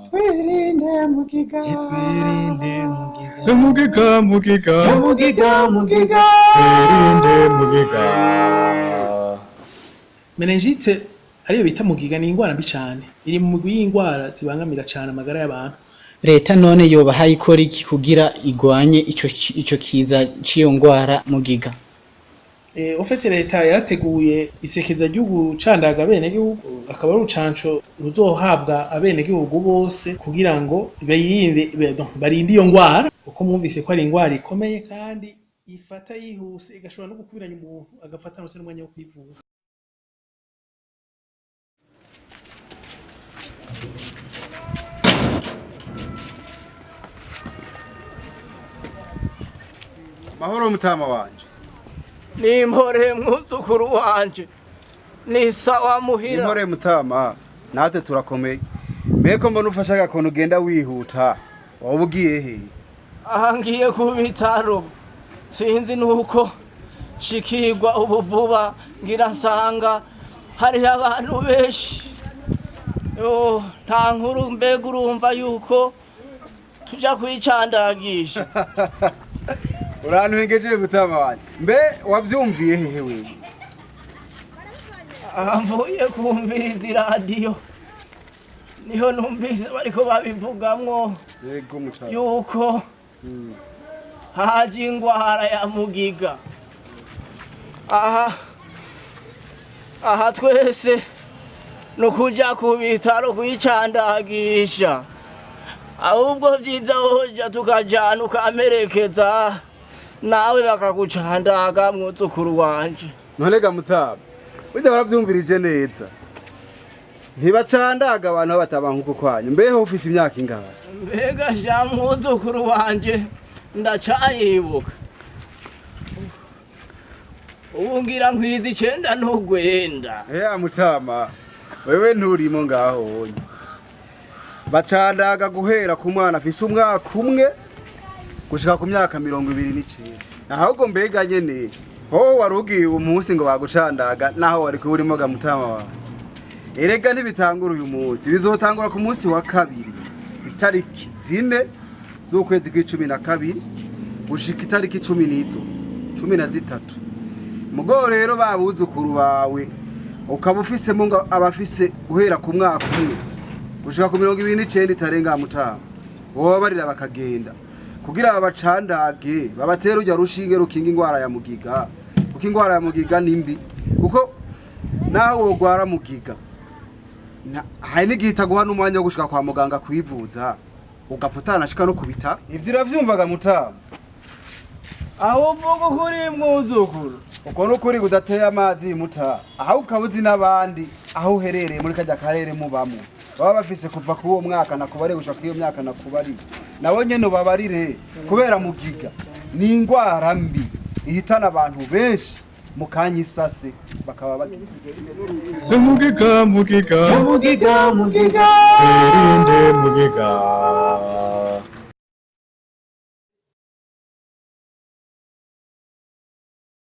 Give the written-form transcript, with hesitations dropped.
twirinde mugiga twirinde mugiga mugiga twirinde mugiga. Meningite ariyo bita mugiga ni ingwara mbi cyane iri mu mugwi y'ingwara zibangamira cyane amagara y'abantu. Leta none yoba hayikora iki kugira igwanye ico kiza ciyo ngwara mugiga? Ufite leta yarateguye isekeza ryo gucandaga abene gihugu akaba ari urucanco ruzohabwa abene gihugu bose kugira ngo barinde iyo ngwara uko mwumvise ko ari ingwara ikomeye kandi ifata yihuse igashobora no gukubiranya umuntu agafata no se n'umwanya wo kwivuza. Mahoro mutama wanje. Nimpore mwuzukuru wanje. Ni sawa muhira. Nimpore mutama. Natwe turakomeye. Mbeko mbona ufasha gakono ugenda wihuta. Wabugiye he? Ahangiye ku bitaro. Sinzi nuko shikirwa ubuvuba ngira nsanga hari abantu benshi. Yo nta nkuru mbega urumva yuko tuja kwicandagisha. Uranwengeje mutama wanje. Mbe wavyumviye hehe wewe? Mvuye kumviriza radio. Niho numvise bariko babivugamwo. Yego mucara. Yuko haje ingwara ya mugiga. Aha twese no kuja ku bitaro kwicandagisha. Ahubwo vyiza hoja tukajana ukamerekeza nawe bakagucandaga mwuzukuru wanje. Nonega mutaba. Ujya baravyumvirije neza. Ntibacandaga abantu batabankuko kwanyu. Mbeho ufise imyaka ingana. Mbega sha mwuzukuru wanje ndacayibuka. Ubungira nkwizi 9 ntugwenda. Mutama. Wewe nturimo ngaho. Bacandaga guhera ku mwana afise umwaka umwe gushika ku myaka 29. Ahubwo mbega nyene ho warugiye umunsi ngo bagucandaga naho wari kurimo ga mutama wawe. Erega ntibitangura uyu munsi bizotangura ku munsi wa kabiri itariki 4 z'ukwezi kwa12 gushika itariki 13 mugo rero babuzukuru bawe ukaba ufise mu ngo abafise guhera ku mwaka umwe gushika ku 29 itarenga mutama wowe barira bakagenda kugira abacandage babatera ujya rushinge rukinga ingwara ya mugiga kuko ingwara ya mugiga nimbi kuko nawe wogwara mugiga hari n'igihita guha n'umwanya wo gushika kwa muganga kwivuza ugapfutana shika no kubita ivyo iravyumvaga mutama Aho mvugo kuri mwuzukuru uko no kuri gudateye amazi muta aho ukabuzi n'abandi aho uherereye muri kajya karere mubamo baba bafise kuva ku uwo mwaka nakubare gushaka iyo myaka nakubari nabo nyene babarire kubera mugiga ni ingwara mbi ihitana abantu benshi mukanyisase bakaba bagize mugiga twirinde mugiga.